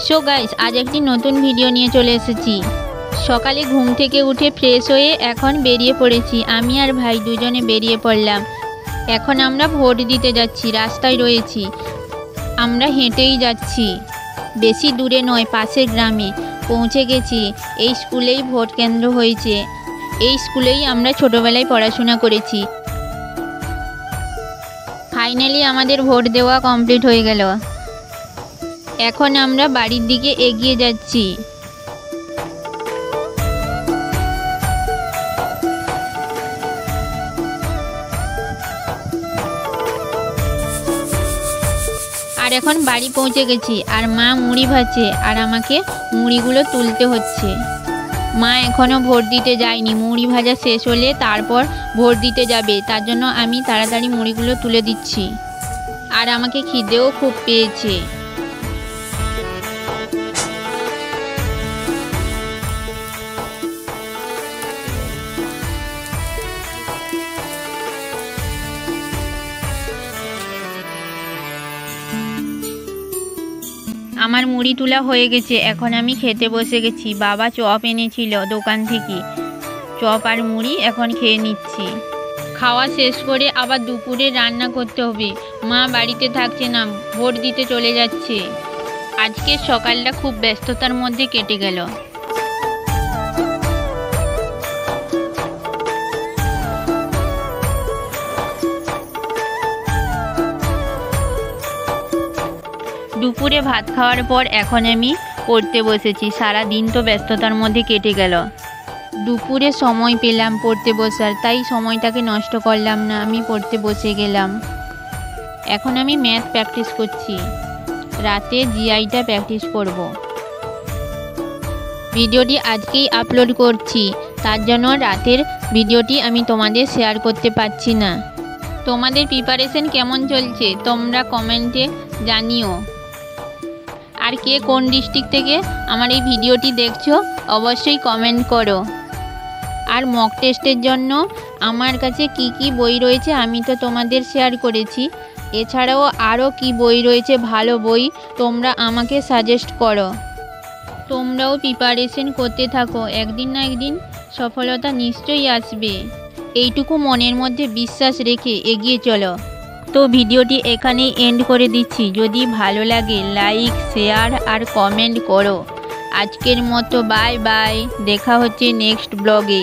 So guys, আজ একটি নতুন ভিডিও নিয়ে চলে এসেছি। সকালে ঘুম থেকে উঠে ফ্রেশ হয়ে এখন বেরিয়ে পড়েছি। আমি আর ভাই দুজনে বেরিয়ে পড়লাম। এখন আমরা ভোট দিতে যাচ্ছি। রাস্তায় রয়েছি, আমরা হেঁটেই যাচ্ছি, বেশি দূরে নয়, পাশের গ্রামে পৌঁছে গেছি। এই স্কুলেই ভোট কেন্দ্র হয়েছে। এই স্কুলেই আমরা ছোটোবেলায় পড়াশোনা করেছি। ফাইনালি আমাদের ভোট দেওয়া কমপ্লিট হয়ে গেল। এখন আমরা বাড়ির দিকে এগিয়ে যাচ্ছি। আর এখন বাড়ি পৌঁছে গেছি। আর মা মুড়ি ভাজছে আর আমাকে মুড়িগুলো তুলতে হচ্ছে। মা এখনও ভোট দিতে যায়নি। মুড়ি ভাজা শেষ হলে তারপর ভোট দিতে যাবে, তার জন্য আমি তাড়াতাড়ি মুড়িগুলো তুলে দিচ্ছি। আর আমাকে খিদেও খুব পেয়েছে। আমার মুড়ি তোলা হয়ে গেছে। এখন আমি খেতে বসে গেছি। বাবা চপ এনেছিল দোকান থেকে। চপ আর মুড়ি এখন খেয়ে নিচ্ছি। খাওয়া শেষ করে আবার দুপুরে রান্না করতে হবে। মা বাড়িতে থাকছে না, ভোট দিতে চলে যাচ্ছে। আজকের সকালটা খুব ব্যস্ততার মধ্যে কেটে গেল। দুপুরে ভাত খাওয়ার পর এখন আমি পড়তে বসেছি। সারা দিন তো ব্যস্ততার মধ্যে কেটে গেল। দুপুরে সময় পেলাম পড়তে বসার, তাই সময়টাকে নষ্ট করলাম না, আমি পড়তে বসে গেলাম। এখন আমি ম্যাথ প্র্যাকটিস করছি। রাতে জিআইটা প্র্যাকটিস করব। ভিডিওটি আজকেই আপলোড করছি, তার জন্য রাতের ভিডিওটি আমি তোমাদের শেয়ার করতে পারছি না। তোমাদের প্রিপারেশন কেমন চলছে তোমরা কমেন্টে জানিও। আর কে কোন ডিস্ট্রিক্ট থেকে আমার এই ভিডিওটি দেখছো অবশ্যই কমেন্ট করো। আর মক টেস্টের জন্য আমার কাছে কি কি বই রয়েছে আমি তো তোমাদের শেয়ার করেছি। এছাড়াও আরও কি বই রয়েছে ভালো বই, তোমরা আমাকে সাজেস্ট করো। তোমরাও প্রিপারেশন করতে থাকো, একদিন না একদিন সফলতা নিশ্চয়ই আসবে। এইটুকু মনের মধ্যে বিশ্বাস রেখে এগিয়ে চলো। তো ভিডিওটি এখানেই এন্ড করে দিচ্ছি। যদি ভালো লাগে লাইক, শেয়ার আর কমেন্ট করো। আজকের মতো বাই বাই, দেখা হচ্ছে নেক্সট ব্লগে।